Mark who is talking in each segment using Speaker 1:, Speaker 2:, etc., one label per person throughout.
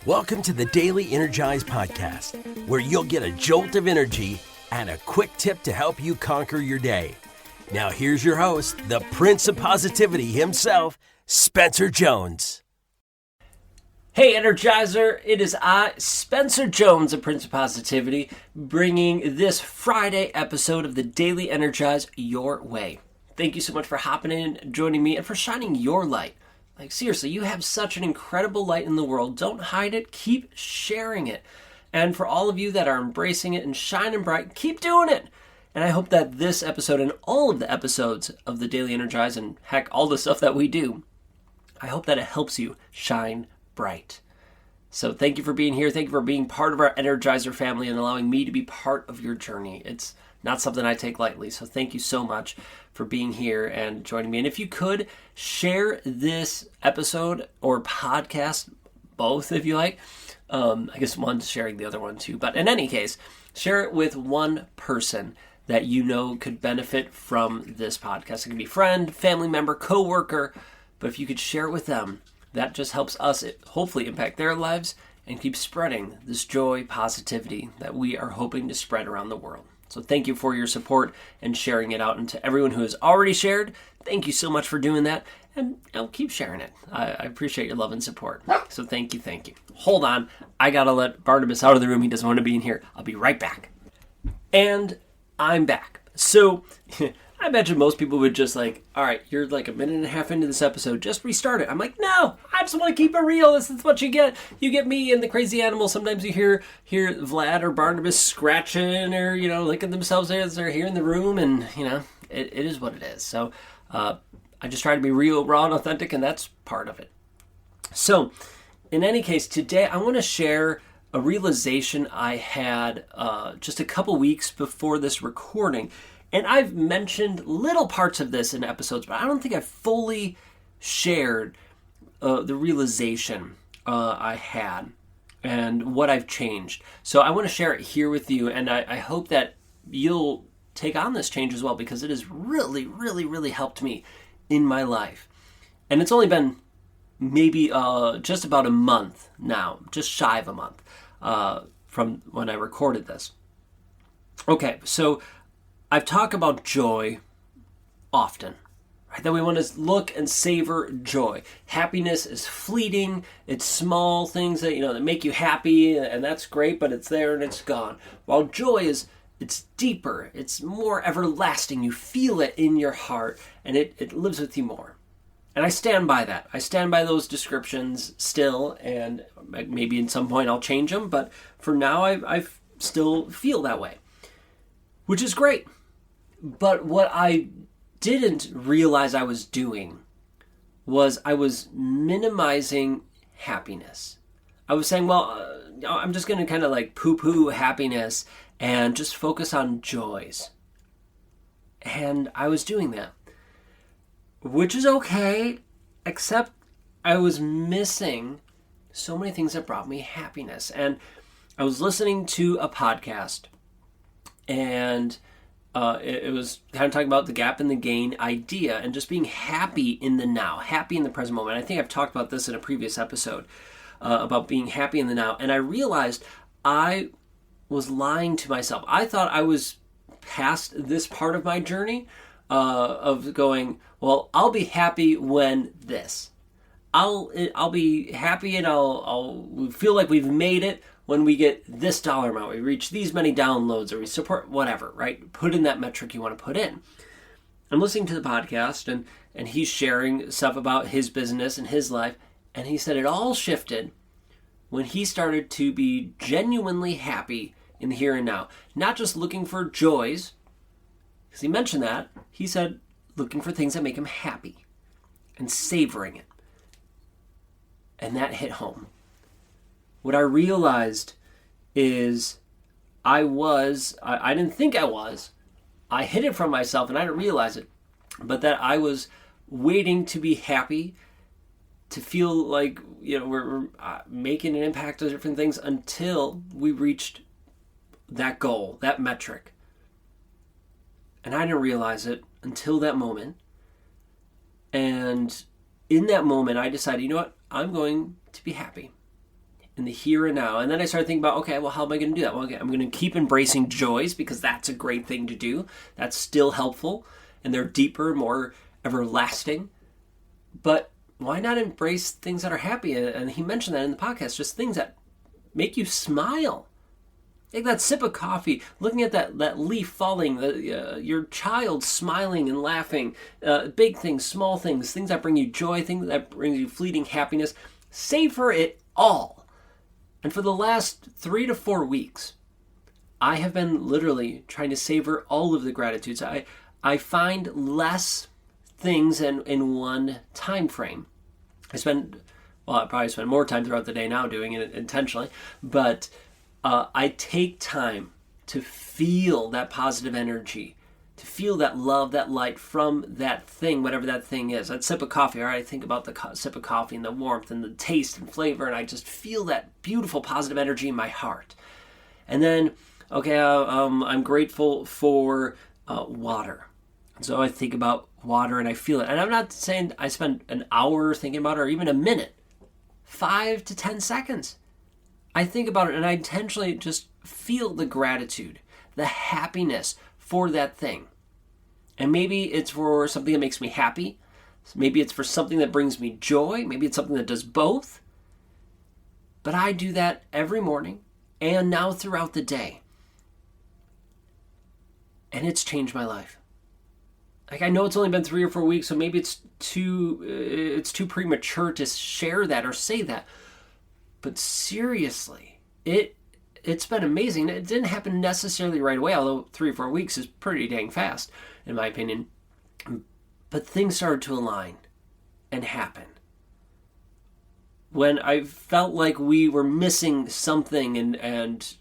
Speaker 1: Welcome to the Daily Energize Podcast, where you'll get a jolt of energy and a quick tip to help you conquer your day. Now here's your host, the Prince of Positivity himself, Spencer Jones.
Speaker 2: Hey Energizer, it is I, Spencer Jones, the Prince of Positivity, bringing this Friday episode of the Daily Energize your way. Thank you so much for hopping in, joining me, and for shining your light. Like seriously, you have such an incredible light in the world. Don't hide it, keep sharing it. And for all of you that are embracing it and shining bright, keep doing it. And I hope that this episode and all of the episodes of the Daily Energize, and heck, all the stuff that we do, I hope that it helps you shine bright. So thank you for being here. Thank you for being part of our Energizer family and allowing me to be part of your journey. It's not something I take lightly. So thank you so much for being here and joining me. And if you could, share this episode or podcast, both if you like. I guess one's sharing the other one too. But in any case, share it with one person that you know could benefit from this podcast. It could be friend, family member, coworker. But if you could share it with them, that just helps us hopefully impact their lives and keep spreading this joy, positivity that we are hoping to spread around the world. So thank you for your support and sharing it out. And to everyone who has already shared, thank you so much for doing that. And I'll keep sharing it. I appreciate your love and support. So thank you, thank you. Hold on. I got to let Barnabas out of the room. He doesn't want to be in here. I'll be right back. And I'm back. So I imagine most people would just like, all right, you're like a minute and a half into this episode, just restart it. I'm like, no, I just want to keep it real. This is what you get. You get me and the crazy animal. Sometimes you hear Vlad or Barnabas scratching or, licking themselves as they're here in the room. And, it is what it is. So I just try to be real, raw, and authentic, and that's part of it. So in any case, today I want to share a realization I had just a couple weeks before this recording. And I've mentioned little parts of this in episodes, but I don't think I've fully shared the realization I had and what I've changed. So I want to share it here with you, and I hope that you'll take on this change as well, because it has really, really, really helped me in my life. And it's only been maybe just about a month now, just shy of a month from when I recorded this. Okay, so I've talked about joy often, right? That we want to look and savor joy. Happiness is fleeting. It's small things that, that make you happy, and that's great, but it's there and it's gone. While joy it's deeper. It's more everlasting. You feel it in your heart, and it lives with you more. And I stand by that. I stand by those descriptions still, and maybe at some point I'll change them, but for now I still feel that way, which is great. But what I didn't realize I was doing was I was minimizing happiness. I was saying, well, I'm just going to kind of like poo-poo happiness and just focus on joys. And I was doing that, which is okay, except I was missing so many things that brought me happiness. And I was listening to a podcast, and it was kind of talking about the gap and the gain idea and just being happy in the now, happy in the present moment. I think I've talked about this in a previous episode about being happy in the now. And I realized I was lying to myself. I thought I was past this part of my journey of going, well, I'll be happy when this. I'll be happy and I'll feel like we've made it when we get this dollar amount, we reach these many downloads, or we support whatever, right? Put in that metric you want to put in. I'm listening to the podcast, and he's sharing stuff about his business and his life, and he said it all shifted when he started to be genuinely happy in the here and now. Not just looking for joys, because he mentioned that. He said looking for things that make him happy and savoring it. And that hit home. What I realized is I didn't think I was. I hid it from myself and I didn't realize it. But that I was waiting to be happy, to feel like, we're making an impact on different things until we reached that goal, that metric. And I didn't realize it until that moment. And in that moment, I decided, I'm going to be happy. in the here and now. And then I started thinking about, okay, well, how am I going to do that? Well, okay, I'm going to keep embracing joys because that's a great thing to do. That's still helpful, and they're deeper, more everlasting. But why not embrace things that are happy? And he mentioned that in the podcast, just things that make you smile. Take that sip of coffee, looking at that leaf falling, your child smiling and laughing, big things, small things that bring you joy, things that bring you fleeting happiness. Savor it all. And for the last 3 to 4 weeks, I have been literally trying to savor all of the gratitudes. I find less things in one time frame. I probably spend more time throughout the day now doing it intentionally, but I take time to feel that positive energy, to feel that love, that light from that thing, whatever that thing is. That sip of coffee, all right, I think about the sip of coffee and the warmth and the taste and flavor, and I just feel that beautiful positive energy in my heart. And then, okay, I'm grateful for water. So I think about water and I feel it. And I'm not saying I spend an hour thinking about it or even a minute. 5 to 10 seconds. I think about it and I intentionally just feel the gratitude, the happiness for that thing. And maybe it's for something that makes me happy. Maybe it's for something that brings me joy. Maybe it's something that does both. But I do that every morning and now throughout the day. And it's changed my life. Like, I know it's only been 3 or 4 weeks, so maybe it's too premature to share that or say that. But seriously, it's been amazing. It didn't happen necessarily right away, although 3 or 4 weeks is pretty dang fast, in my opinion. But things started to align and happen. When I felt like we were missing something and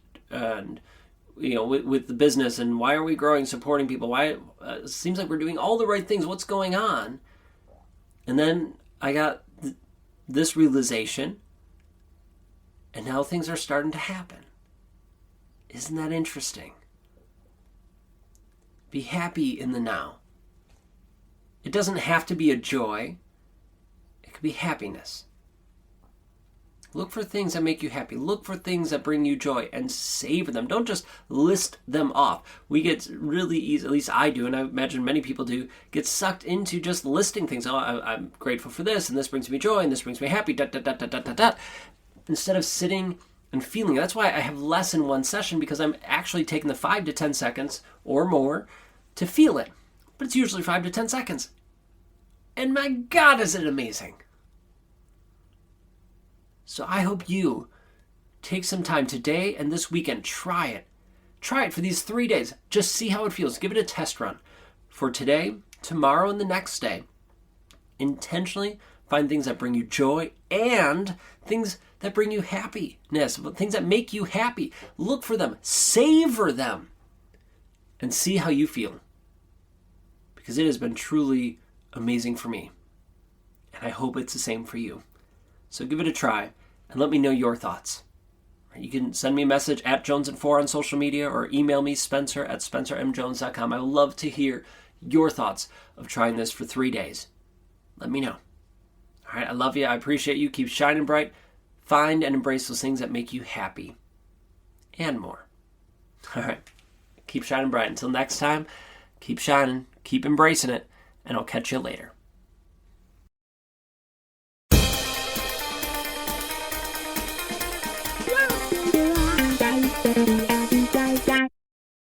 Speaker 2: you know, with the business, and why are we growing, supporting people? Why it seems like we're doing all the right things. What's going on? And then I got this realization, and now things are starting to happen. Isn't that interesting? Be happy in the now. It doesn't have to be a joy. It could be happiness. Look for things that make you happy. Look for things that bring you joy and savor them. Don't just list them off. We get really easy, at least I do, and I imagine many people do, get sucked into just listing things. Oh, I'm grateful for this, and this brings me joy, and this brings me happy, instead of sitting and feeling. That's why I have less in one session, because I'm actually taking the 5 to 10 seconds or more to feel it. But it's usually 5 to 10 seconds. And my God, is it amazing. So I hope you take some time today and this weekend. Try it. Try it for these 3 days. Just see how it feels. Give it a test run. For today, tomorrow, and the next day. Intentionally find things that bring you joy and things that bring you happiness. Things that make you happy. Look for them. Savor them. And see how you feel. Because it has been truly amazing for me. And I hope it's the same for you. So give it a try and let me know your thoughts. You can send me a message at Jones&4 on social media or email me, spencer@spencermjones.com. I would love to hear your thoughts of trying this for 3 days. Let me know. All right, I love you. I appreciate you. Keep shining bright. Find and embrace those things that make you happy and more. All right, keep shining bright. Until next time, keep shining, keep embracing it, and I'll catch you later.
Speaker 3: Thank you.